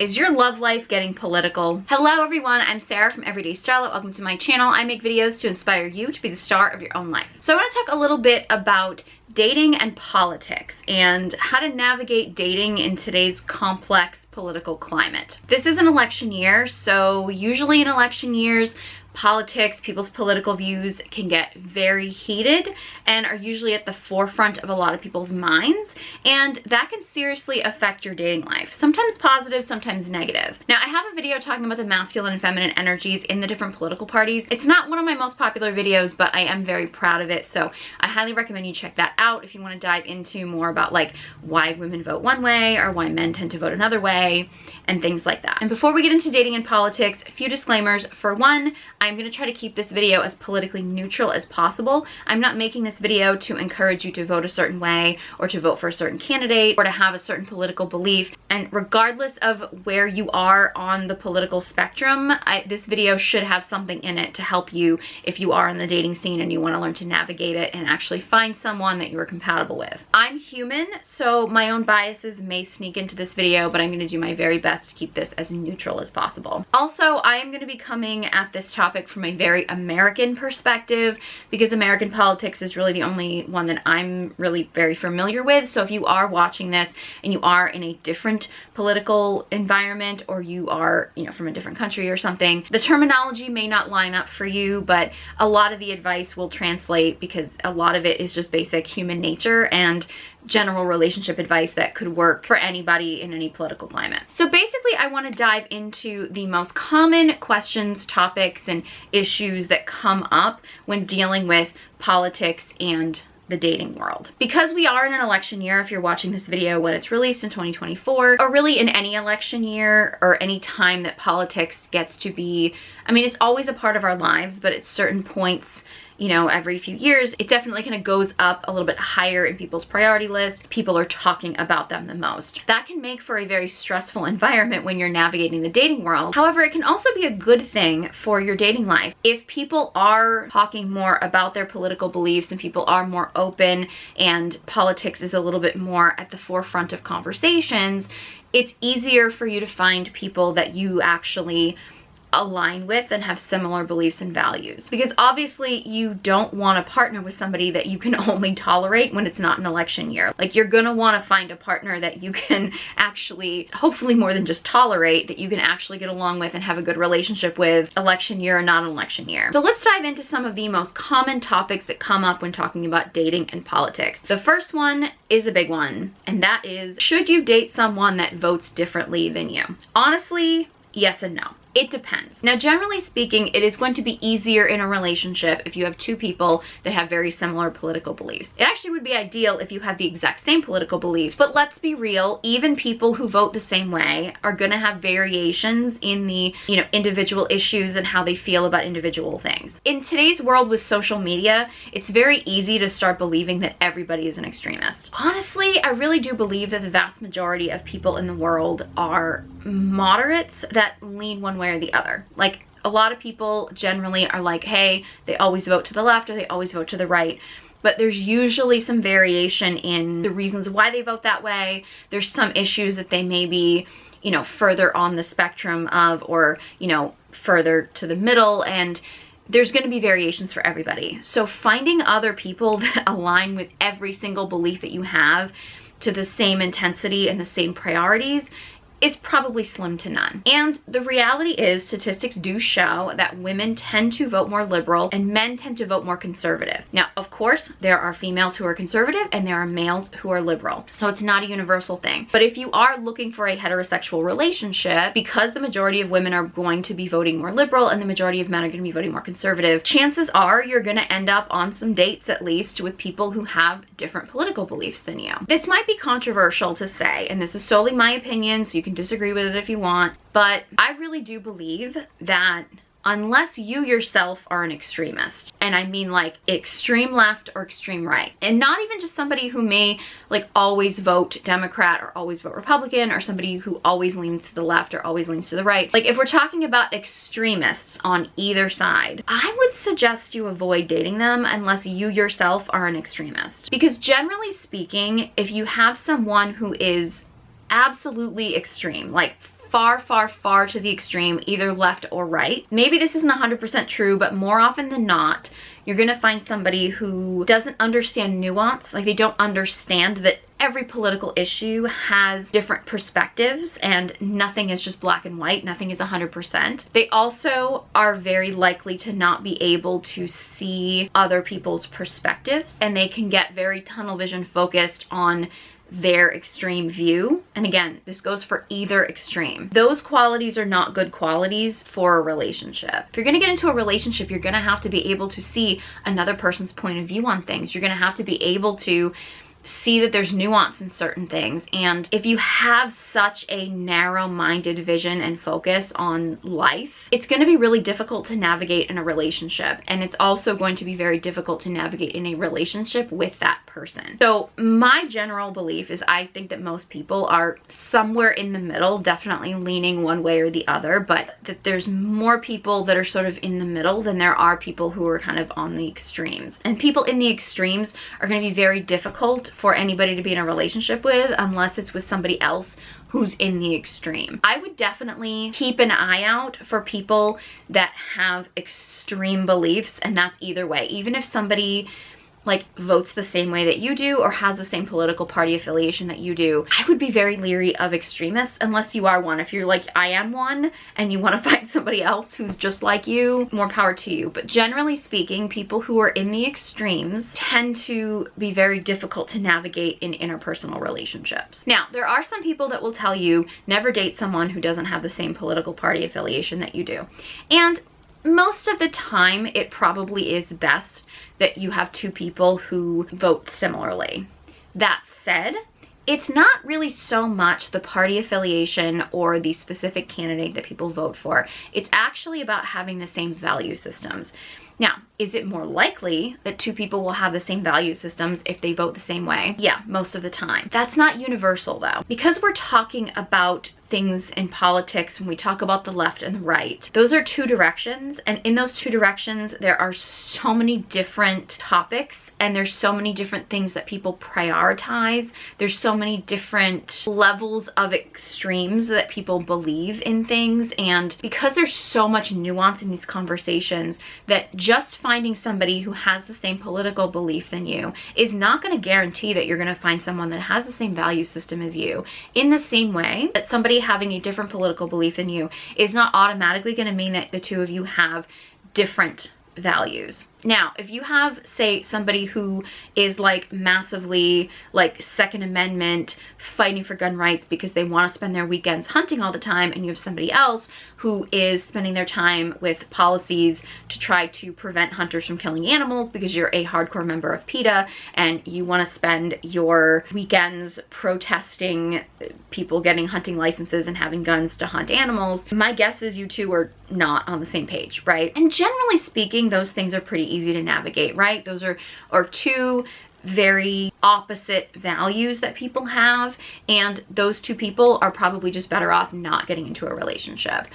Is your love life getting political? Hello everyone, I'm Sarah from Everyday Starlet. Welcome to my channel. I make videos to inspire you to be the star of your own life. So I want to talk a little bit about dating and politics and how to navigate dating in today's complex political climate. This is an election year, so usually in election years, politics, people's political views can get very heated and are usually at the forefront of a lot of people's minds, and that can seriously affect your dating life. Sometimes positive, sometimes negative. Now, I have a video talking about the masculine and feminine energies in the different political parties. It's not one of my most popular videos, but I am very proud of it, so I highly recommend you check that out if you want to dive into more about like why women vote one way or why men tend to vote another way and things like that. And before we get into dating and politics, a few disclaimers. For one, I'm going to try to keep this video as politically neutral as possible. I'm not making this video to encourage you to vote a certain way or to vote for a certain candidate or to have a certain political belief. And regardless of where you are on the political spectrum, this video should have something in it to help you if you are in the dating scene and you want to learn to navigate it and actually find someone that you are compatible with. I'm human, so my own biases may sneak into this video, but I'm going to do my very best to keep this as neutral as possible. Also, I am going to be coming at this topic from a very American perspective because American politics is really the only one that I'm really very familiar with. So if you are watching this and you are in a different political environment, or you are, from a different country or something, the terminology may not line up for you, but a lot of the advice will translate because a lot of it is just basic human nature and general relationship advice that could work for anybody in any political climate. So basically, I want to dive into the most common questions, topics, and issues that come up when dealing with politics and the dating world. Because we are in an election year, if you're watching this video when it's released in 2024, or really in any election year or any time that politics gets to be, it's always a part of our lives, but at certain points, every few years, it definitely kind of goes up a little bit higher in people's priority list. People are talking about them the most. That can make for a very stressful environment when you're navigating the dating world. However, it can also be a good thing for your dating life. If people are talking more about their political beliefs and people are more open and politics is a little bit more at the forefront of conversations, it's easier for you to find people that you actually align with and have similar beliefs and values. Because obviously you don't want to partner with somebody that you can only tolerate when it's not an election year. Like, you're gonna want to find a partner that you can actually, hopefully more than just tolerate, that you can actually get along with and have a good relationship with, election year or non-election year. So let's dive into some of the most common topics that come up when talking about dating and politics. The first one is a big one, and that is, should you date someone that votes differently than you? Honestly, yes and no. It depends. Now, generally speaking, it is going to be easier in a relationship if you have two people that have very similar political beliefs. It actually would be ideal if you had the exact same political beliefs, but let's be real, even people who vote the same way are gonna have variations in the, individual issues and how they feel about individual things. In today's world with social media, it's very easy to start believing that everybody is an extremist. Honestly, I really do believe that the vast majority of people in the world are moderates that lean one way or the other. Like, a lot of people generally are like, hey, they always vote to the left or they always vote to the right. But there's usually some variation in the reasons why they vote that way. There's some issues that they may be, further on the spectrum of, or, further to the middle, and there's going to be variations for everybody. So finding other people that align with every single belief that you have to the same intensity and the same priorities is probably slim to none. And the reality is, statistics do show that women tend to vote more liberal and men tend to vote more conservative. Now, of course, there are females who are conservative and there are males who are liberal. So it's not a universal thing. But if you are looking for a heterosexual relationship, because the majority of women are going to be voting more liberal and the majority of men are going to be voting more conservative, chances are you're going to end up on some dates, at least, with people who have different political beliefs than you. This might be controversial to say, and this is solely my opinion, so you can disagree with it if you want, but I really do believe that unless you yourself are an extremist, and I mean like extreme left or extreme right, and not even just somebody who may like always vote Democrat or always vote Republican, or somebody who always leans to the left or always leans to the right. Like, if we're talking about extremists on either side, I would suggest you avoid dating them unless you yourself are an extremist. Because generally speaking, if you have someone who is absolutely extreme, like far, far, far to the extreme, either left or right. Maybe this isn't 100% true, but more often than not, you're gonna find somebody who doesn't understand nuance. Like, they don't understand that every political issue has different perspectives and nothing is just black and white, nothing is 100%. They also are very likely to not be able to see other people's perspectives, and they can get very tunnel vision focused on their extreme view. And again, this goes for either extreme. Those qualities are not good qualities for a relationship. If you're gonna get into a relationship, you're gonna have to be able to see another person's point of view on things. You're gonna have to be able to see that there's nuance in certain things. And if you have such a narrow-minded vision and focus on life, it's going to be really difficult to navigate in a relationship. And it's also going to be very difficult to navigate in a relationship with that person. So my general belief is I think that most people are somewhere in the middle, definitely leaning one way or the other, but that there's more people that are sort of in the middle than there are people who are kind of on the extremes. And people in the extremes are going to be very difficult for anybody to be in a relationship with unless it's with somebody else who's in the extreme. I would definitely keep an eye out for people that have extreme beliefs, and that's either way. Even if somebody like votes the same way that you do or has the same political party affiliation that you do, I would be very leery of extremists unless you are one. If you're like, I am one, and you want to find somebody else who's just like you, more power to you. But generally speaking, people who are in the extremes tend to be very difficult to navigate in interpersonal relationships. Now, there are some people that will tell you never date someone who doesn't have the same political party affiliation that you do. And most of the time, it probably is best that you have two people who vote similarly. That said, it's not really so much the party affiliation or the specific candidate that people vote for. It's actually about having the same value systems. Now, is it more likely that two people will have the same value systems if they vote the same way? Yeah, most of the time. That's not universal though. Because we're talking about things in politics when we talk about the left and the right, those are two directions, and in those two directions there are so many different topics and there's so many different things that people prioritize. There's so many different levels of extremes that people believe in things, and because there's so much nuance in these conversations, that just finding somebody who has the same political belief than you is not going to guarantee that you're going to find someone that has the same value system as you. In the same way that somebody having a different political belief than you is not automatically going to mean that the two of you have different values. Now, if you have, say, somebody who is like massively like Second Amendment fighting for gun rights because they want to spend their weekends hunting all the time, and you have somebody else who is spending their time with policies to try to prevent hunters from killing animals because you're a hardcore member of PETA and you want to spend your weekends protesting people getting hunting licenses and having guns to hunt animals, my guess is you two are not on the same page, right? And generally speaking, those things are pretty easy to navigate, right? Those are two very opposite values that people have, and those two people are probably just better off not getting into a relationship.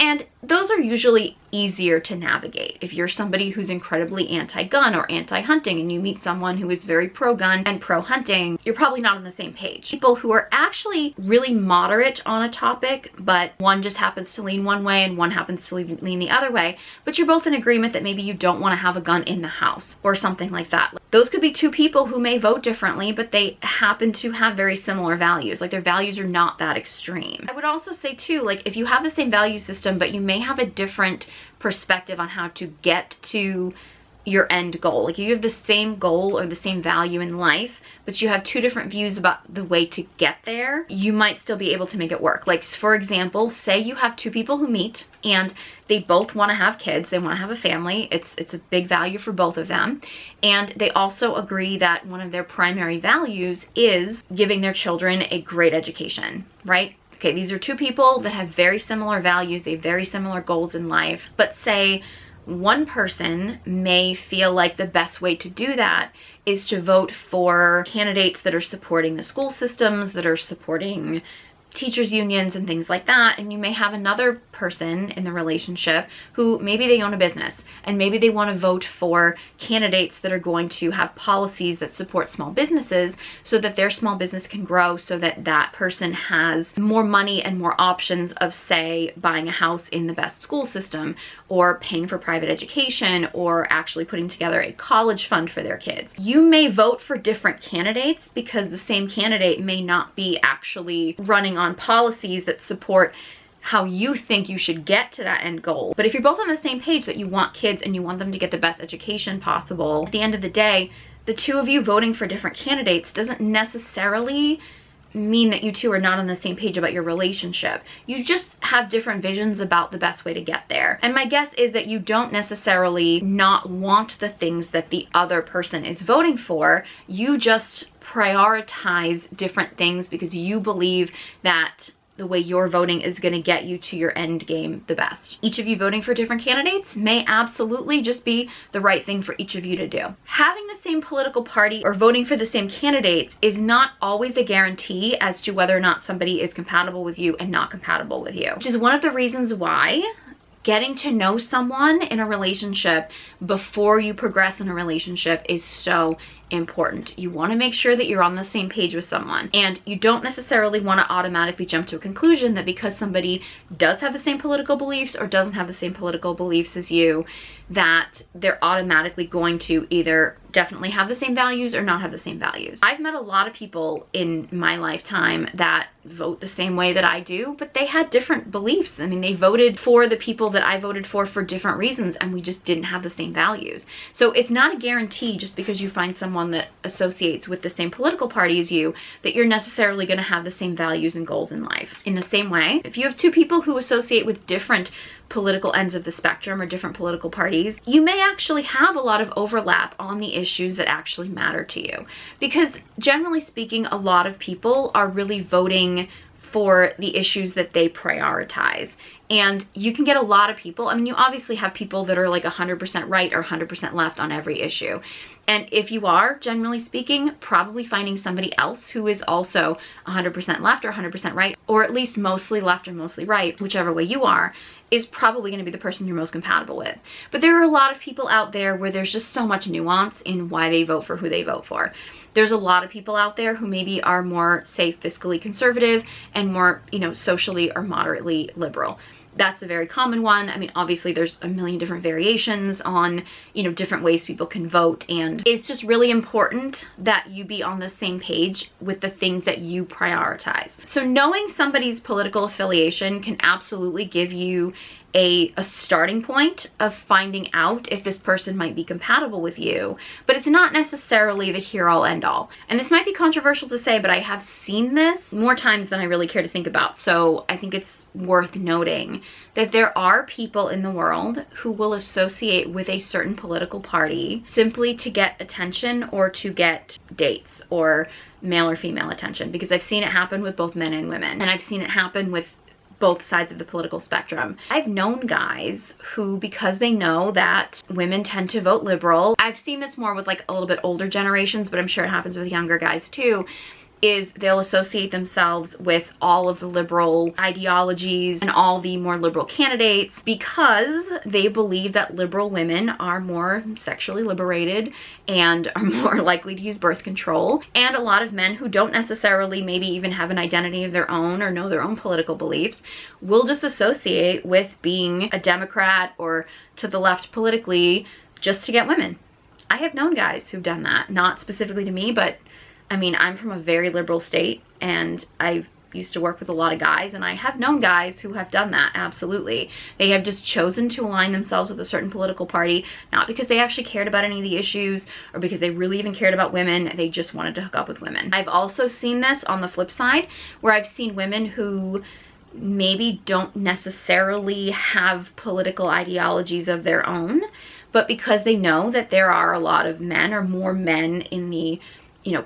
And those are usually easier to navigate. If you're somebody who's incredibly anti-gun or anti-hunting and you meet someone who is very pro-gun and pro-hunting, you're probably not on the same page. People who are actually really moderate on a topic, but one just happens to lean one way and one happens to lean the other way, but you're both in agreement that maybe you don't want to have a gun in the house or something like that. Those could be two people who may vote differently, but they happen to have very similar values. Like, their values are not that extreme. I would also say too, like, if you have the same value system, but you may have a different perspective on how to get to your end goal. Like, you have the same goal or the same value in life, but you have two different views about the way to get there, you might still be able to make it work. Like, for example, say you have two people who meet and they both want to have kids, they want to have a family, it's a big value for both of them, and they also agree that one of their primary values is giving their children a great education, right? Okay, these are two people that have very similar values, they have very similar goals in life, but say one person may feel like the best way to do that is to vote for candidates that are supporting the school systems, that are supporting teachers unions and things like that, and you may have another person in the relationship who maybe they own a business and maybe they want to vote for candidates that are going to have policies that support small businesses so that their small business can grow, so that that person has more money and more options of, say, buying a house in the best school system, or paying for private education, or actually putting together a college fund for their kids. You may vote for different candidates because the same candidate may not be actually running on policies that support how you think you should get to that end goal. But if you're both on the same page that you want kids and you want them to get the best education possible, at the end of the day, the two of you voting for different candidates doesn't necessarily mean that you two are not on the same page about your relationship. You just have different visions about the best way to get there. And my guess is that you don't necessarily not want the things that the other person is voting for. You just prioritize different things because you believe that the way you're voting is going to get you to your end game the best. Each of you voting for different candidates may absolutely just be the right thing for each of you to do. Having the same political party or voting for the same candidates is not always a guarantee as to whether or not somebody is compatible with you and not compatible with you, which is one of the reasons why getting to know someone in a relationship before you progress in a relationship is so important. You want to make sure that you're on the same page with someone, and you don't necessarily want to automatically jump to a conclusion that because somebody does have the same political beliefs or doesn't have the same political beliefs as you, that they're automatically going to either definitely have the same values or not have the same values. I've met a lot of people in my lifetime that vote the same way that I do, but they had different beliefs. I mean, they voted for the people that I voted for different reasons, and we just didn't have the same values. So it's not a guarantee just because you find someone that associates with the same political party as you that you're necessarily going to have the same values and goals in life. In the same way, if you have two people who associate with different political ends of the spectrum or different political parties, you may actually have a lot of overlap on the issues that actually matter to you. Because generally speaking, a lot of people are really voting for the issues that they prioritize. And you can get a lot of people, I mean, you obviously have people that are like 100% right or 100% left on every issue. And if you are, generally speaking, probably finding somebody else who is also 100% left or 100% right, or at least mostly left or mostly right, whichever way you are, is probably going to be the person you're most compatible with. But there are a lot of people out there where there's just so much nuance in why they vote for who they vote for. There's a lot of people out there who maybe are more, say, fiscally conservative and more, socially or moderately liberal. That's a very common one. I mean, obviously there's a million different variations on, different ways people can vote, and it's just really important that you be on the same page with the things that you prioritize. So knowing somebody's political affiliation can absolutely give you a starting point of finding out if this person might be compatible with you, but it's not necessarily the here-all end-all. And this might be controversial to say, but I have seen this more times than I really care to think about, so I think it's worth noting that there are people in the world who will associate with a certain political party simply to get attention or to get dates or male or female attention, because I've seen it happen with both men and women, and I've seen it happen with both sides of the political spectrum. I've known guys who, because they know that women tend to vote liberal, I've seen this more with like a little bit older generations, but I'm sure it happens with younger guys too, is they'll associate themselves with all of the liberal ideologies and all the more liberal candidates because they believe that liberal women are more sexually liberated and are more likely to use birth control. And a lot of men who don't necessarily maybe even have an identity of their own or know their own political beliefs will just associate with being a Democrat or to the left politically just to get women. I have known guys who've done that, not specifically to me, but I mean, I'm from a very liberal state and I used to work with a lot of guys, and I have known guys who have done that, absolutely. They have just chosen to align themselves with a certain political party, not because they actually cared about any of the issues or because they really even cared about women, they just wanted to hook up with women. I've also seen this on the flip side, where I've seen women who maybe don't necessarily have political ideologies of their own, but because they know that there are a lot of men or more men in the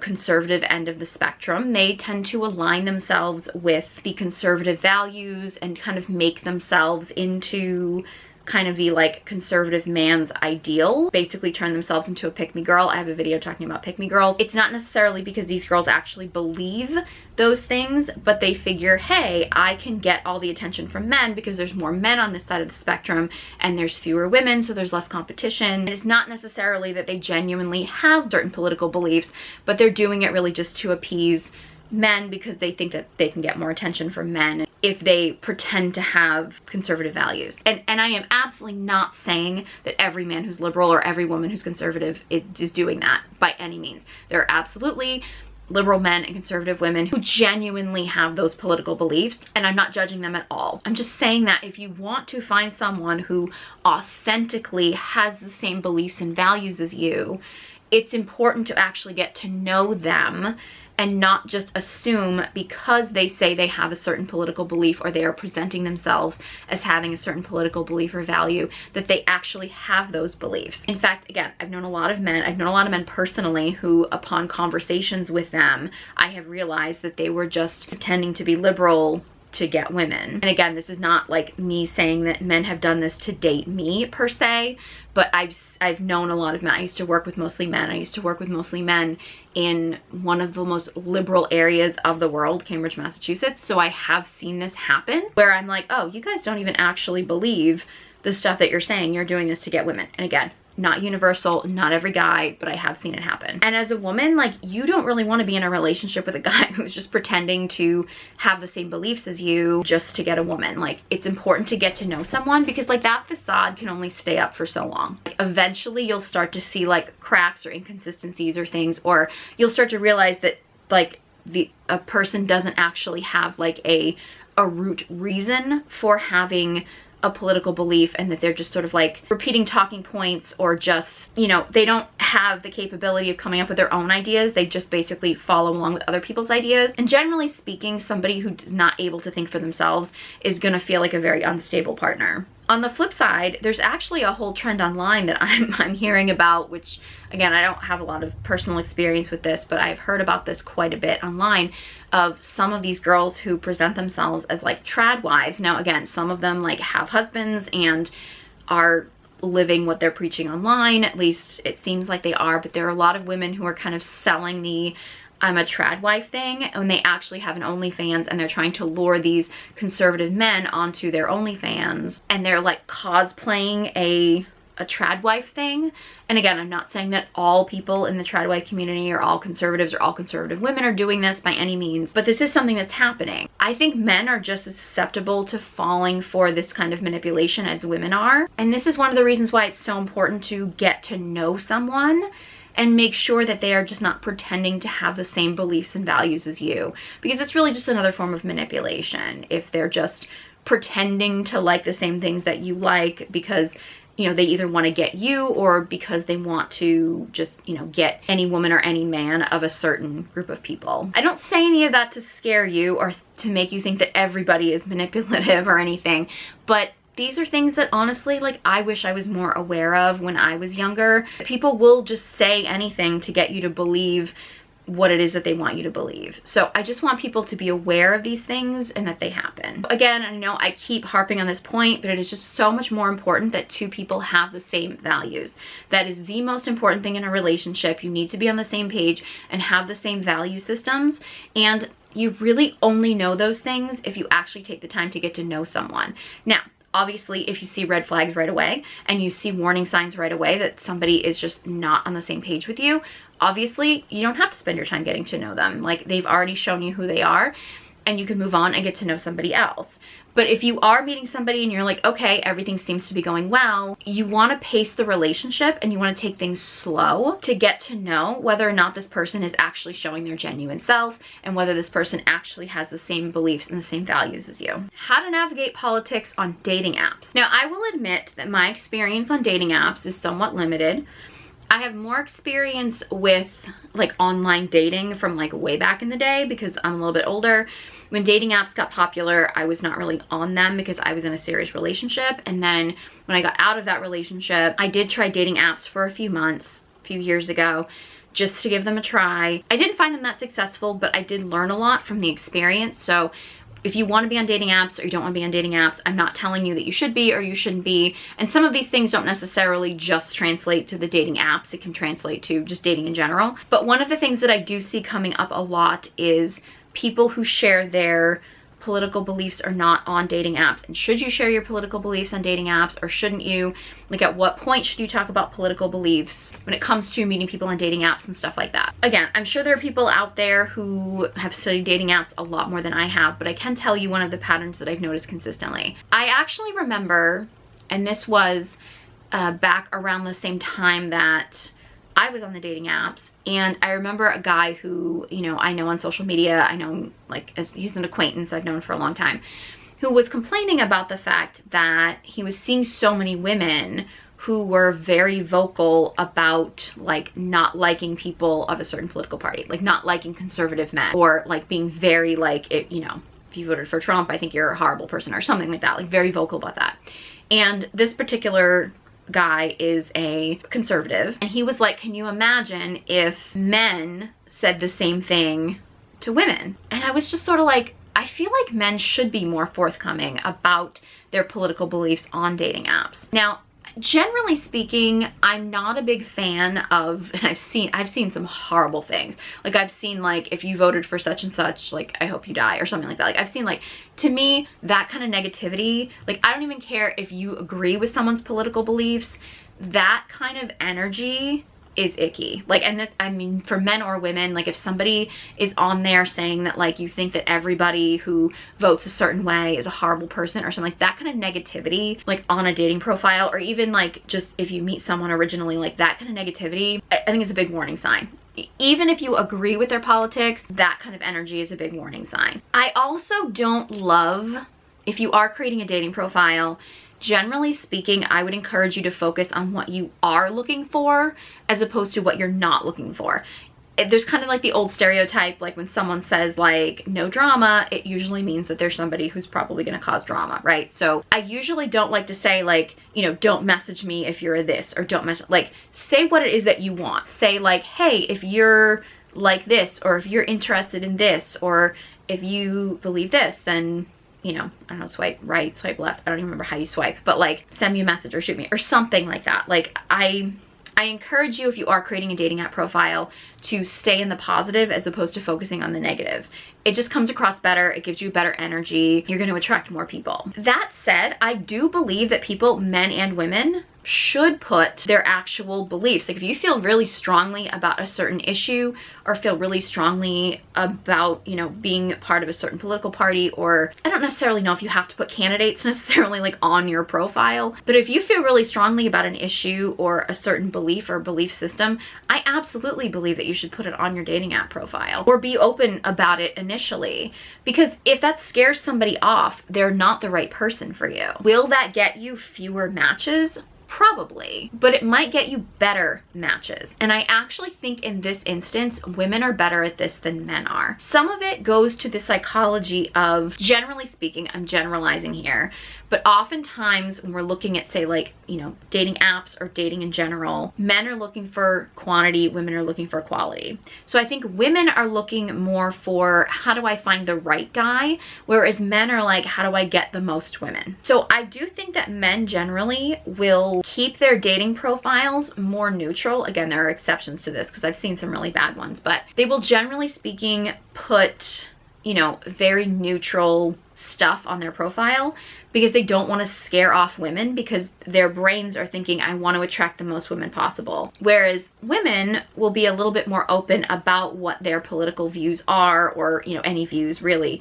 conservative end of the spectrum, they tend to align themselves with the conservative values and kind of make themselves into kind of the like conservative man's ideal, basically turn themselves into a pick-me girl. I have a video talking about pick-me girls. It's not necessarily because these girls actually believe those things, but they figure, hey, I can get all the attention from men because there's more men on this side of the spectrum and there's fewer women, so there's less competition. It's not necessarily that they genuinely have certain political beliefs, but they're doing it really just to appease men because they think that they can get more attention from men if they pretend to have conservative values. And I am absolutely not saying that every man who's liberal or every woman who's conservative is doing that by any means. There are absolutely liberal men and conservative women who genuinely have those political beliefs, and I'm not judging them at all. I'm just saying that if you want to find someone who authentically has the same beliefs and values as you, it's important to actually get to know them and not just assume because they say they have a certain political belief or they are presenting themselves as having a certain political belief or value that they actually have those beliefs. In fact, again, I've known a lot of men personally who, upon conversations with them, I have realized that they were just pretending to be liberal to get women. And again, this is not like me saying that men have done this to date me per se, but I've known a lot of men. I used to work with mostly men. I used to work with mostly men in one of the most liberal areas of the world, Cambridge, Massachusetts. So I have seen this happen where I'm like, oh, you guys don't even actually believe the stuff that you're saying. You're doing this to get women. And again, not universal, not every guy, but I have seen it happen. And as a woman, like, you don't really want to be in a relationship with a guy who's just pretending to have the same beliefs as you just to get a woman. Like, it's important to get to know someone because like that facade can only stay up for so long. Like, eventually you'll start to see like cracks or inconsistencies or things, or you'll start to realize that like a person doesn't actually have like a root reason for having a political belief, and that they're just sort of like repeating talking points, or just, you know, they don't have the capability of coming up with their own ideas. They just basically follow along with other people's ideas. And generally speaking, somebody who is not able to think for themselves is gonna feel like a very unstable partner. On the flip side, there's actually a whole trend online that I'm hearing about, which again, I don't have a lot of personal experience with this, but I've heard about this quite a bit online, of some of these girls who present themselves as like trad wives. Now again, some of them like have husbands and are living what they're preaching online, at least it seems like they are, but there are a lot of women who are kind of selling the I'm a trad wife thing, and they actually have an OnlyFans and they're trying to lure these conservative men onto their OnlyFans, and they're like cosplaying a trad wife thing. And again, I'm not saying that all people in the trad wife community or all conservatives or all conservative women are doing this by any means, but this is something that's happening. I think men are just as susceptible to falling for this kind of manipulation as women are. And this is one of the reasons why it's so important to get to know someone and make sure that they are just not pretending to have the same beliefs and values as you, because it's really just another form of manipulation if they're just pretending to like the same things that you like because, you know, they either want to get you or because they want to just, you know, get any woman or any man of a certain group of people. I don't say any of that to scare you or to make you think that everybody is manipulative or anything, but these are things that honestly, like, I wish I was more aware of when I was younger. People will just say anything to get you to believe what it is that they want you to believe. So I just want people to be aware of these things and that they happen. Again, I know I keep harping on this point, but it is just so much more important that two people have the same values. That is the most important thing in a relationship. You need to be on the same page and have the same value systems. And you really only know those things if you actually take the time to get to know someone. Now, obviously, if you see red flags right away and you see warning signs right away that somebody is just not on the same page with you, obviously you don't have to spend your time getting to know them. Like, they've already shown you who they are, and you can move on and get to know somebody else. But if you are meeting somebody and you're like, okay, everything seems to be going well, you want to pace the relationship and you want to take things slow to get to know whether or not this person is actually showing their genuine self and whether this person actually has the same beliefs and the same values as you. How to navigate politics on dating apps. Now, I will admit that my experience on dating apps is somewhat limited. I have more experience with like online dating from like way back in the day because I'm a little bit older. When dating apps got popular, I was not really on them because I was in a serious relationship. And then when I got out of that relationship, I did try dating apps for a few months, a few years ago, just to give them a try. I didn't find them that successful, but I did learn a lot from the experience. So if you want to be on dating apps or you don't want to be on dating apps, I'm not telling you that you should be or you shouldn't be. And some of these things don't necessarily just translate to the dating apps. It can translate to just dating in general. But one of the things that I do see coming up a lot is people who share their political beliefs are not on dating apps. And should you share your political beliefs on dating apps or shouldn't you? Like, at what point should you talk about political beliefs when it comes to meeting people on dating apps and stuff like that? Again, I'm sure there are people out there who have studied dating apps a lot more than I have, but I can tell you one of the patterns that I've noticed consistently. I actually remember, and this was back around the same time that I was on the dating apps, and I remember a guy who, you know, I know on social media, I know like he's an acquaintance I've known for a long time, who was complaining about the fact that he was seeing so many women who were very vocal about like not liking people of a certain political party, like not liking conservative men, or like being very like, it, you know, if you voted for Trump, I think you're a horrible person or something like that, like very vocal about that. And this particular guy is a conservative, and he was like, can you imagine if men said the same thing to women? And I was just sort of like, I feel like men should be more forthcoming about their political beliefs on dating apps. Now, generally speaking, I'm not a big fan of, and I've seen some horrible things. Like, I've seen like, if you voted for such and such, like, I hope you die or something like that. Like, I've seen like, to me, that kind of negativity, like, I don't even care if you agree with someone's political beliefs, that kind of energy is icky. Like, and this, I mean, for men or women, like if somebody is on there saying that like you think that everybody who votes a certain way is a horrible person or something, like that kind of negativity, like on a dating profile, or even like just if you meet someone originally, like that kind of negativity, I think is a big warning sign. Even if you agree with their politics, that kind of energy is a big warning sign. I also don't love, if you are creating a dating profile, generally speaking, I would encourage you to focus on what you are looking for as opposed to what you're not looking for. There's kind of like the old stereotype, like when someone says like no drama, it usually means that there's somebody who's probably going to cause drama, right? So I usually don't like to say like, you know, don't message me if you're this, or don't message, like say what it is that you want. Say like, hey, if you're like this, or if you're interested in this, or if you believe this, then, you know, I don't know, swipe right, swipe left. I don't even remember how you swipe, but like send me a message or shoot me or something like that. Like I encourage you, if you are creating a dating app profile, to stay in the positive as opposed to focusing on the negative. It just comes across better. It gives you better energy. You're going to attract more people. That said, I do believe that people, men and women, should put their actual beliefs. Like if you feel really strongly about a certain issue, or feel really strongly about, you know, being part of a certain political party, or I don't necessarily know if you have to put candidates necessarily like on your profile, but if you feel really strongly about an issue or a certain belief or belief system, I absolutely believe that you should put it on your dating app profile, or be open about it initially, because if that scares somebody off, they're not the right person for you. Will that get you fewer matches? Probably, but it might get you better matches. And I actually think in this instance, women are better at this than men are. Some of it goes to the psychology of, generally speaking, I'm generalizing here, but oftentimes when we're looking at, say, like, you know, dating apps or dating in general, men are looking for quantity, women are looking for quality. So I think women are looking more for, how do I find the right guy? Whereas men are like, how do I get the most women? So I do think that men generally will keep their dating profiles more neutral. Again, there are exceptions to this because I've seen some really bad ones, but they will generally speaking put, you know, very neutral stuff on their profile because they don't want to scare off women, because their brains are thinking, I want to attract the most women possible. Whereas women will be a little bit more open about what their political views are, or, you know, any views really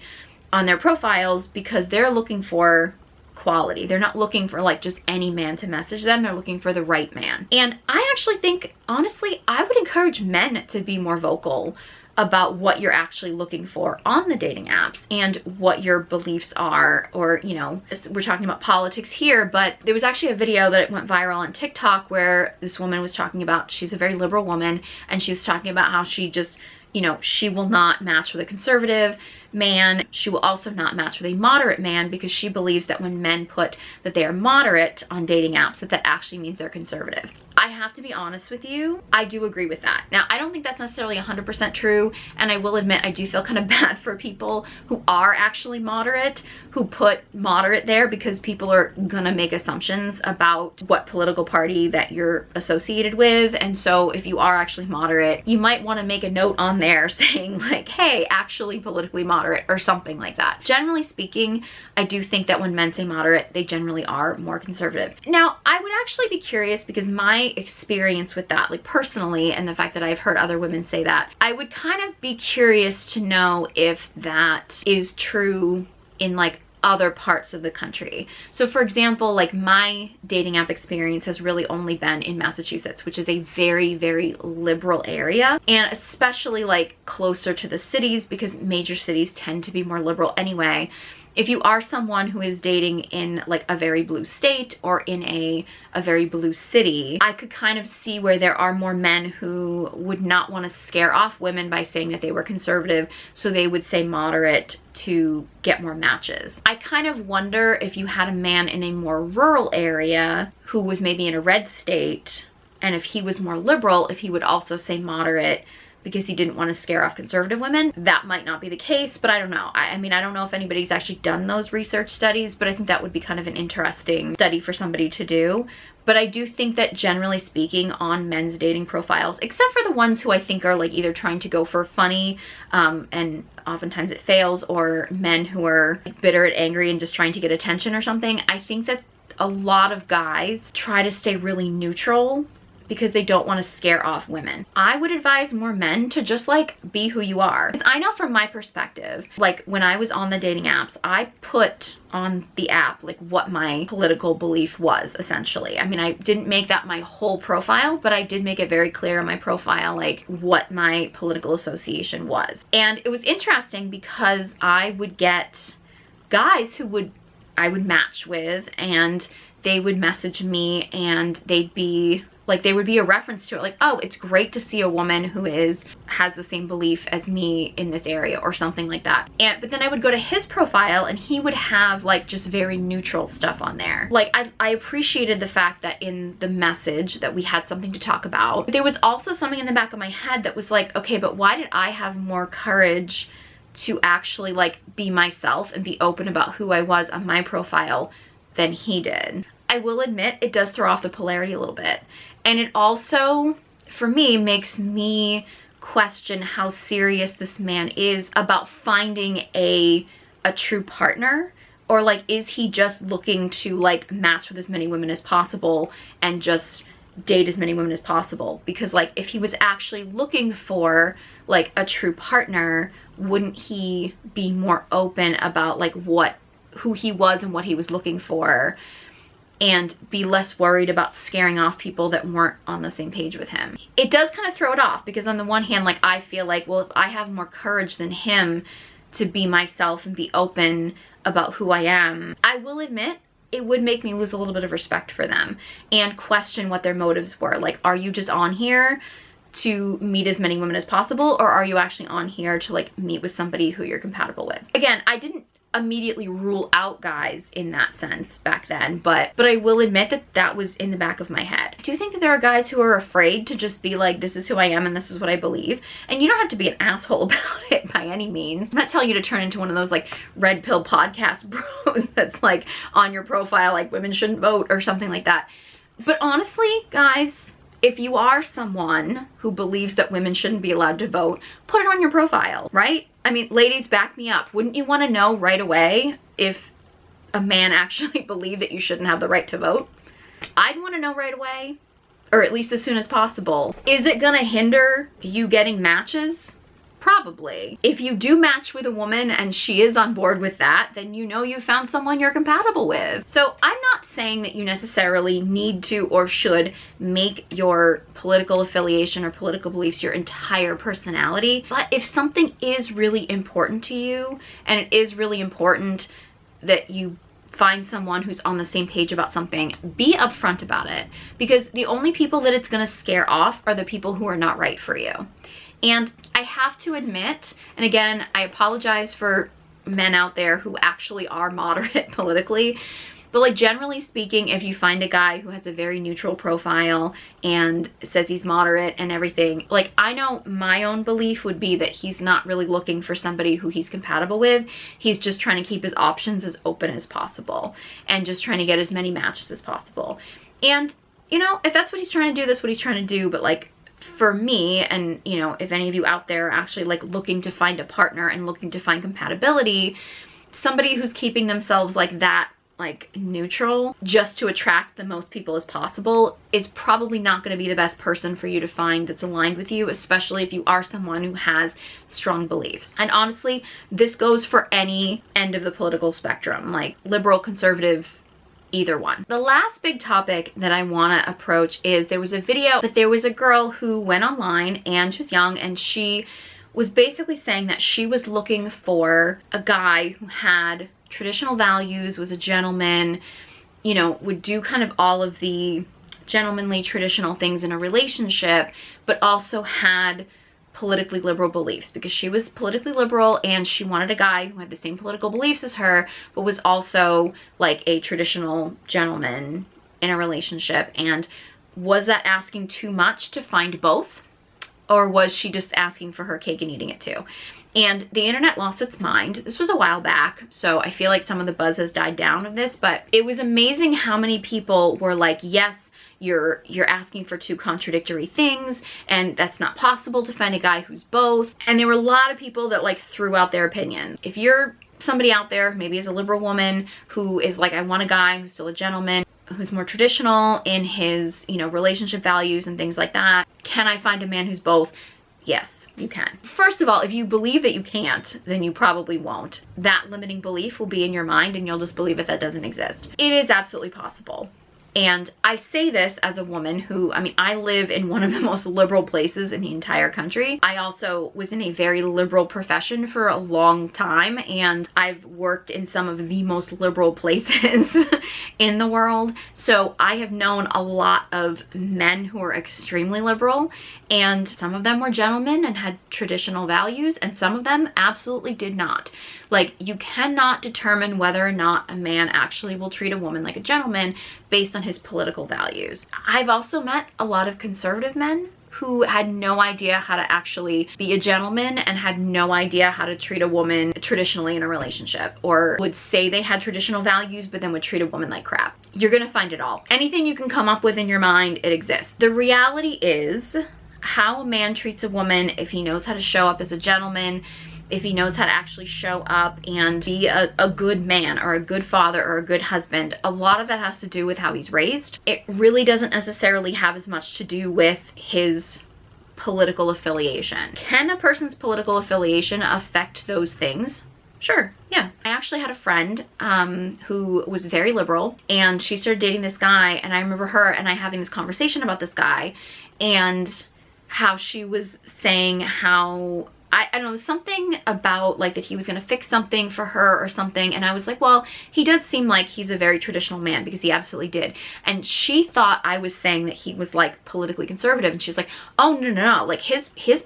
on their profiles, because they're looking for quality. They're not looking for like just any man to message them. They're looking for the right man. And I actually think, honestly, I would encourage men to be more vocal about what you're actually looking for on the dating apps and what your beliefs are. Or, you know, we're talking about politics here, but there was actually a video that went viral on TikTok where this woman was talking about, she's a very liberal woman, and she was talking about how she just, you know, she will not match with a conservative man. She will also not match with a moderate man, because she believes that when men put that they are moderate on dating apps, that actually means they're conservative. I I have to be honest with you, I do agree with that. Now, I don't think that's necessarily 100% true, and I will admit I do feel kind of bad for people who are actually moderate, who put moderate there because people are gonna make assumptions about what political party that you're associated with. And so if you are actually moderate, you might want to make a note on there saying like, hey, actually politically moderate or something like that. Generally speaking, I do think that when men say moderate, they generally are more conservative. Now, I would actually be curious, because my experience with that, like personally, and the fact that I've heard other women say that, I would kind of be curious to know if that is true in like other parts of the country. So for example, like my dating app experience has really only been in Massachusetts, which is a very, very liberal area, and especially like closer to the cities, because major cities tend to be more liberal anyway. If you are someone who is dating in like a very blue state or in a very blue city, I could kind of see where there are more men who would not want to scare off women by saying that they were conservative, so they would say moderate to get more matches. I kind of wonder if you had a man in a more rural area who was maybe in a red state, and if he was more liberal, if he would also say moderate because he didn't want to scare off conservative women. That might not be the case, but I don't know. I mean, I don't know if anybody's actually done those research studies, but I think that would be kind of an interesting study for somebody to do. But I do think that generally speaking, on men's dating profiles, except for the ones who I think are like either trying to go for funny, and oftentimes it fails, or men who are bitter and angry and just trying to get attention or something, I think that a lot of guys try to stay really neutral because they don't want to scare off women. I would advise more men to just like be who you are. I know from my perspective, like when I was on the dating apps, I put on the app like what my political belief was, essentially. I mean, I didn't make that my whole profile, but I did make it very clear in my profile like what my political association was. And it was interesting because I would get guys who I would match with, and they would message me, and they'd be like, there would be a reference to it, like, oh, it's great to see a woman who has the same belief as me in this area, or something like that. But then I would go to his profile, and he would have like just very neutral stuff on there. Like I appreciated the fact that in the message that we had something to talk about. But there was also something in the back of my head that was like, okay, but why did I have more courage to actually like be myself and be open about who I was on my profile than he did? I will admit it does throw off the polarity a little bit. And it also, for me, makes me question how serious this man is about finding a true partner. Or like, is he just looking to like match with as many women as possible and just date as many women as possible? Because like, if he was actually looking for like a true partner, wouldn't he be more open about like who he was and what he was looking for, and be less worried about scaring off people that weren't on the same page with him? It does kind of throw it off, because on the one hand, like, I feel like, well, if I have more courage than him to be myself and be open about who I am, I will admit it would make me lose a little bit of respect for them and question what their motives were. Like, are you just on here to meet as many women as possible, or are you actually on here to like meet with somebody who you're compatible with? Again, I didn't immediately rule out guys in that sense back then, but I will admit that that was in the back of my head. Do you think that there are guys who are afraid to just be like, this is who I am and this is what I believe? And you don't have to be an asshole about it by any means. I'm not telling you to turn into one of those like red pill podcast bros that's like on your profile like women shouldn't vote or something like that. But honestly, guys, if you are someone who believes that women shouldn't be allowed to vote, put it on your profile, right? I mean, ladies, back me up. Wouldn't you want to know right away if a man actually believed that you shouldn't have the right to vote? I'd want to know right away, or at least as soon as possible. Is it gonna hinder you getting matches? Probably. If you do match with a woman and she is on board with that, then you know you found someone you're compatible with. So I'm not saying that you necessarily need to or should make your political affiliation or political beliefs your entire personality. But if something is really important to you, and it is really important that you find someone who's on the same page about something, be upfront about it. Because the only people that it's gonna scare off are the people who are not right for you. And I have to admit, and again, I apologize for men out there who actually are moderate politically, But like generally speaking, if you find a guy who has a very neutral profile and says he's moderate and everything, like I know my own belief would be that he's not really looking for somebody who he's compatible with. He's just trying to keep his options as open as possible and just trying to get as many matches as possible. And you know, if that's what he's trying to do, that's what he's trying to do. But like for me, and you know, if any of you out there are actually like looking to find a partner and looking to find compatibility, somebody who's keeping themselves like that, like neutral, just to attract the most people as possible, is probably not going to be the best person for you to find that's aligned with you, especially if you are someone who has strong beliefs. And honestly, this goes for any end of the political spectrum, like liberal, conservative, either one. The last big topic that I want to approach is there was a video, but there was a girl who went online and she was young, and she was basically saying that she was looking for a guy who had traditional values, was a gentleman, you know, would do kind of all of the gentlemanly traditional things in a relationship, but also had politically liberal beliefs, because she was politically liberal and she wanted a guy who had the same political beliefs as her, but was also like a traditional gentleman in a relationship. And was that asking too much to find both? Or was she just asking for her cake and eating it too? And the internet lost its mind. This was a while back, so I feel like some of the buzz has died down of this, but it was amazing how many people were like, yes, you're asking for two contradictory things, and that's not possible to find a guy who's both. And there were a lot of people that like threw out their opinion. If you're somebody out there, maybe as a liberal woman who is like, I want a guy who's still a gentleman, who's more traditional in his, you know, relationship values and things like that, can I find a man who's both? Yes, you can. First of all, if you believe that you can't, then you probably won't. That limiting belief will be in your mind and you'll just believe that doesn't exist. It is absolutely possible. And I say this as a woman who, I mean, I live in one of the most liberal places in the entire country. I also was in a very liberal profession for a long time, and I've worked in some of the most liberal places in the world. So I have known a lot of men who are extremely liberal, and some of them were gentlemen and had traditional values, and some of them absolutely did not. Like, you cannot determine whether or not a man actually will treat a woman like a gentleman based on his political values. I've also met a lot of conservative men who had no idea how to actually be a gentleman and had no idea how to treat a woman traditionally in a relationship, or would say they had traditional values but then would treat a woman like crap. You're gonna find it all. Anything you can come up with in your mind, it exists. The reality is, how a man treats a woman, if he knows how to show up as a gentleman, if he knows how to actually show up and be a good man or a good father or a good husband, a lot of that has to do with how he's raised. It really doesn't necessarily have as much to do with his political affiliation. Can a person's political affiliation affect those things? Sure, yeah. I actually had a friend who was very liberal, and she started dating this guy, and I remember her and I having this conversation about this guy, and how she was saying how, I don't know, something about like that he was gonna fix something for her or something, and I was like, well, he does seem like he's a very traditional man, because he absolutely did. And she thought I was saying that he was like politically conservative, and she's like, oh no, like his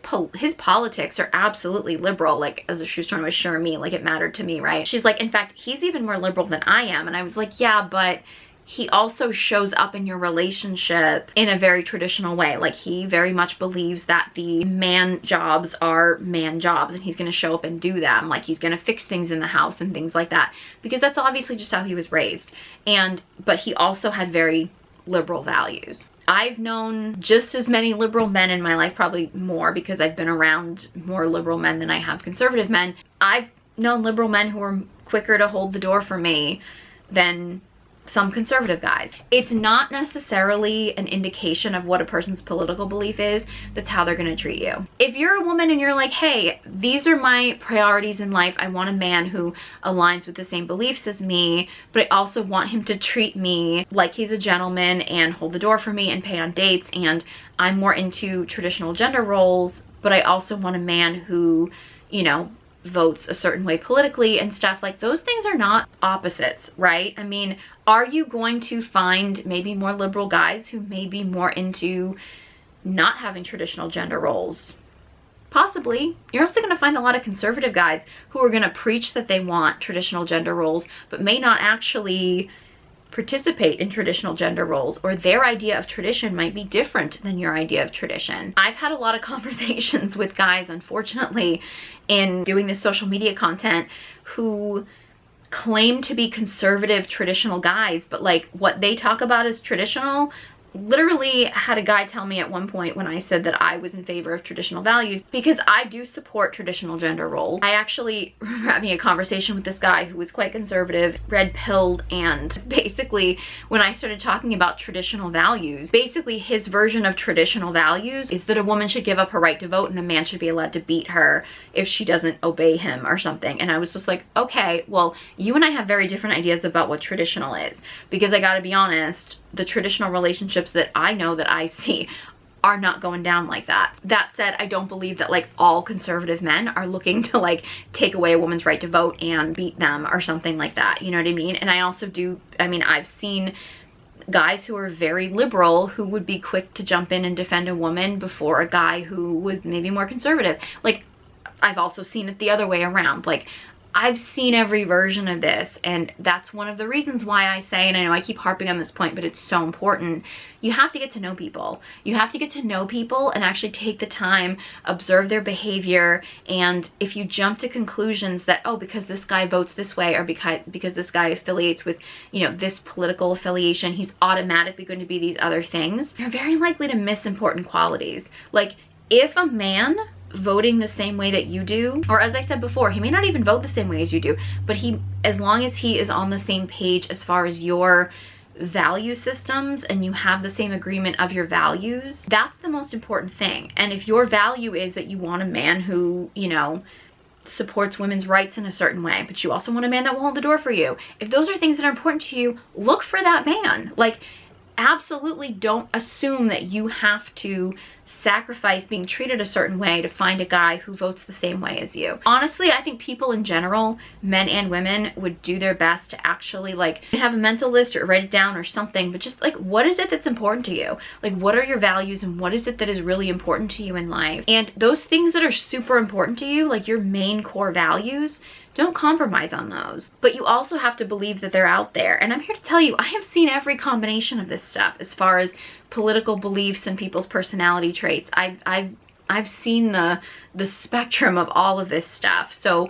politics are absolutely liberal, like as if she was trying to assure me like it mattered to me, right? She's like, in fact, he's even more liberal than I am. And I was like, yeah, but he also shows up in your relationship in a very traditional way. Like, he very much believes that the man jobs are man jobs, and he's gonna show up and do them. Like, he's gonna fix things in the house and things like that, because that's obviously just how he was raised. But he also had very liberal values. I've known just as many liberal men in my life, probably more, because I've been around more liberal men than I have conservative men. I've known liberal men who are quicker to hold the door for me than some conservative guys. It's not necessarily an indication of what a person's political belief is that's how they're gonna treat you. If you're a woman and you're like, hey, these are my priorities in life, I want a man who aligns with the same beliefs as me, but I also want him to treat me like he's a gentleman and hold the door for me and pay on dates, and I'm more into traditional gender roles, but I also want a man who, you know, votes a certain way politically and stuff. Like, those things are not opposites, right? I mean, are you going to find maybe more liberal guys who may be more into not having traditional gender roles? Possibly. You're also going to find a lot of conservative guys who are going to preach that they want traditional gender roles, but may not actually participate in traditional gender roles, or their idea of tradition might be different than your idea of tradition. I've had a lot of conversations with guys, unfortunately, in doing this social media content who claim to be conservative traditional guys, but like what they talk about as traditional, literally had a guy tell me at one point when I said that I was in favor of traditional values, because I do support traditional gender roles. I actually remember having a conversation with this guy who was quite conservative, red-pilled, and basically when I started talking about traditional values, basically his version of traditional values is that a woman should give up her right to vote and a man should be allowed to beat her if she doesn't obey him or something. And I was just like, okay, well, you and I have very different ideas about what traditional is, because I gotta be honest, the traditional relationships that I know that I see are not going down like that. That said, I don't believe that like all conservative men are looking to like take away a woman's right to vote and beat them or something like that, you know what I mean? And I also do, I mean, I've seen guys who are very liberal who would be quick to jump in and defend a woman before a guy who was maybe more conservative. Like, I've also seen it the other way around. Like, I've seen every version of this, and that's one of the reasons why I say, and I know I keep harping on this point, but it's so important, you have to get to know people. You have to get to know people and actually take the time, observe their behavior, and if you jump to conclusions that, oh, because this guy votes this way, or because this guy affiliates with, you know, this political affiliation, he's automatically going to be these other things, you're very likely to miss important qualities. Like, if a man voting the same way that you do, or as I said before, he may not even vote the same way as you do, but as long as he is on the same page as far as your value systems and you have the same agreement of your values, that's the most important thing. And if your value is that you want a man who, you know, supports women's rights in a certain way, but you also want a man that will hold the door for you, if those are things that are important to you, look for that man. Like, absolutely don't assume that you have to sacrifice being treated a certain way to find a guy who votes the same way as you. Honestly, I think people in general, men and women, would do their best to actually like have a mental list or write it down or something, but just like, what is it that's important to you? Like, what are your values and what is it that is really important to you in life? And those things that are super important to you, like your main core values, don't compromise on those. But you also have to believe that they're out there. And I'm here to tell you, I have seen every combination of this stuff as far as political beliefs and people's personality traits. I've seen the spectrum of all of this stuff. So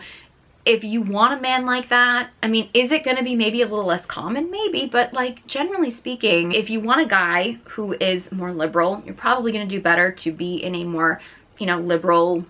if you want a man like that, I mean, is it going to be maybe a little less common? Maybe, but like generally speaking, if you want a guy who is more liberal, you're probably going to do better to be in a more, you know, liberal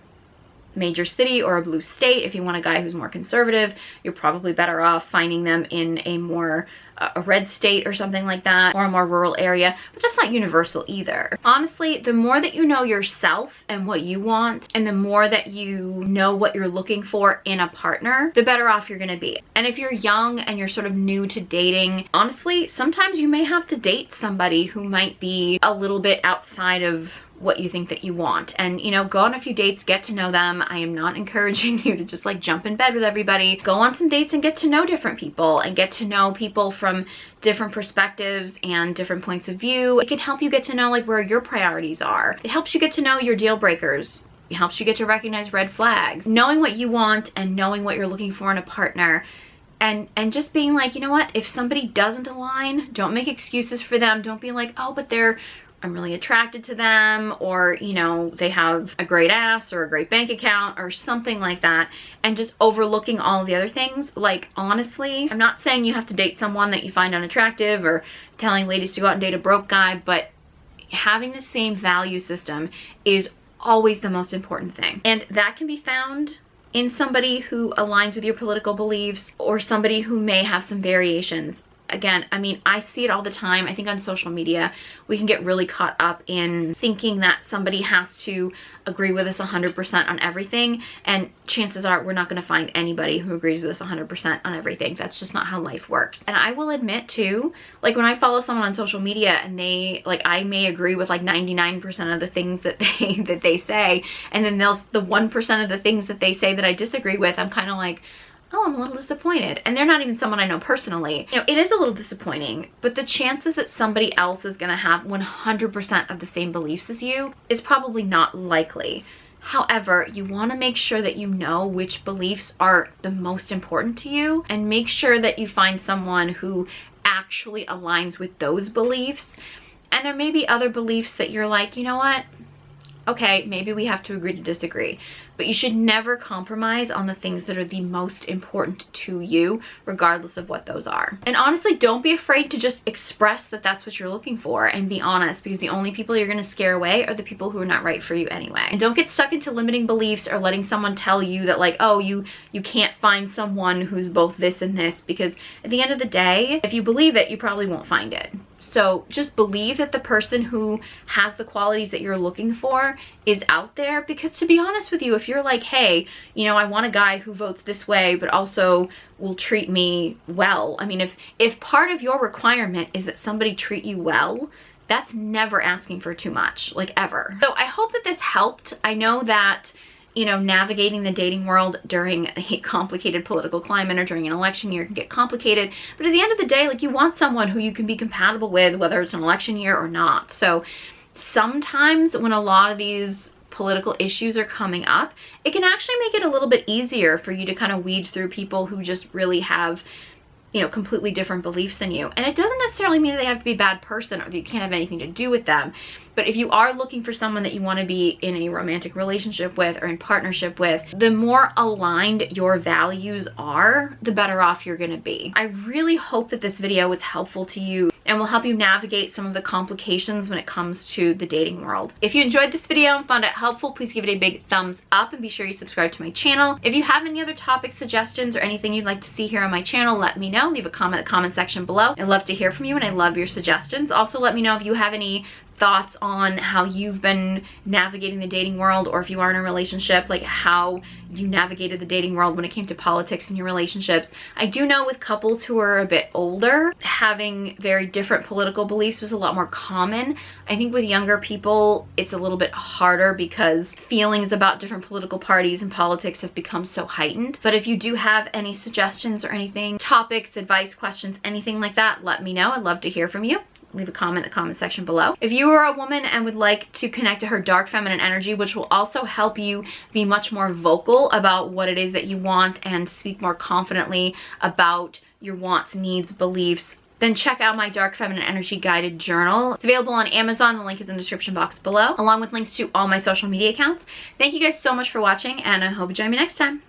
major city or a blue state. If you want a guy who's more conservative, you're probably better off finding them in a more a red state or something like that, or a more rural area. But that's not universal either. Honestly, the more that you know yourself and what you want, and the more that you know what you're looking for in a partner, the better off you're gonna be. And if you're young and you're sort of new to dating, honestly, sometimes you may have to date somebody who might be a little bit outside of what you think that you want, and you know, go on a few dates, get to know them. I am not encouraging you to just like jump in bed with everybody. Go on some dates and get to know different people, and get to know people from different perspectives and different points of view. It can help you get to know like where your priorities are. It helps you get to know your deal breakers. It helps you get to recognize red flags. Knowing what you want and knowing what you're looking for in a partner, and just being like, you know what, if somebody doesn't align, don't make excuses for them. Don't be like, oh, but I'm really attracted to them, or, you know, they have a great ass or a great bank account or something like that, and just overlooking all the other things. Like, honestly, I'm not saying you have to date someone that you find unattractive or telling ladies to go out and date a broke guy, but having the same value system is always the most important thing. And that can be found in somebody who aligns with your political beliefs, or somebody who may have some variations. Again, I mean, I see it all the time. I think on social media, we can get really caught up in thinking that somebody has to agree with us 100% on everything. And chances are we're not going to find anybody who agrees with us 100% on everything. That's just not how life works. And I will admit too, like when I follow someone on social media and they, like, I may agree with like 99% of the things that they say. And then the 1% of the things that they say that I disagree with, I'm kind of like, oh, I'm a little disappointed. And they're not even someone I know personally. You know, it is a little disappointing, but the chances that somebody else is gonna have 100% of the same beliefs as you is probably not likely. However, you wanna make sure that you know which beliefs are the most important to you, and make sure that you find someone who actually aligns with those beliefs. And there may be other beliefs that you're like, you know what? Okay, maybe we have to agree to disagree, but you should never compromise on the things that are the most important to you, regardless of what those are. And honestly, don't be afraid to just express that that's what you're looking for and be honest, because the only people you're going to scare away are the people who are not right for you anyway. And don't get stuck into limiting beliefs or letting someone tell you that like, oh, you can't find someone who's both this and this, because at the end of the day, if you believe it, you probably won't find it. So just believe that the person who has the qualities that you're looking for is out there, because to be honest with you, if you're like, hey, you know, I want a guy who votes this way, but also will treat me well. I mean, if part of your requirement is that somebody treat you well, that's never asking for too much, like ever. So I hope that this helped. I know that, you know, navigating the dating world during a complicated political climate or during an election year can get complicated. But at the end of the day, like, you want someone who you can be compatible with, whether it's an election year or not. So sometimes when a lot of these political issues are coming up, it can actually make it a little bit easier for you to kind of weed through people who just really have, you know, completely different beliefs than you. And it doesn't necessarily mean that they have to be a bad person or that you can't have anything to do with them. But if you are looking for someone that you want to be in a romantic relationship with or in partnership with, the more aligned your values are, the better off you're going to be. I really hope that this video was helpful to you and will help you navigate some of the complications when it comes to the dating world. If you enjoyed this video and found it helpful, please give it a big thumbs up and be sure you subscribe to my channel. If you have any other topic suggestions or anything you'd like to see here on my channel, let me know. Leave a comment in the comment section below. I'd love to hear from you and I love your suggestions. Also, let me know if you have any thoughts on how you've been navigating the dating world, or if you are in a relationship, like how you navigated the dating world when it came to politics in your relationships. I do know with couples who are a bit older, having very different political beliefs was a lot more common. I think with younger people, it's a little bit harder because feelings about different political parties and politics have become so heightened. But if you do have any suggestions or anything, topics, advice, questions, anything like that, let me know. I'd love to hear from you. Leave a comment in the comment section below. If you are a woman and would like to connect to her dark feminine energy, which will also help you be much more vocal about what it is that you want and speak more confidently about your wants, needs, beliefs, then check out my Dark Feminine Energy Guided Journal. It's available on Amazon. The link is in the description box below, along with links to all my social media accounts. Thank you guys so much for watching, and I hope you join me next time.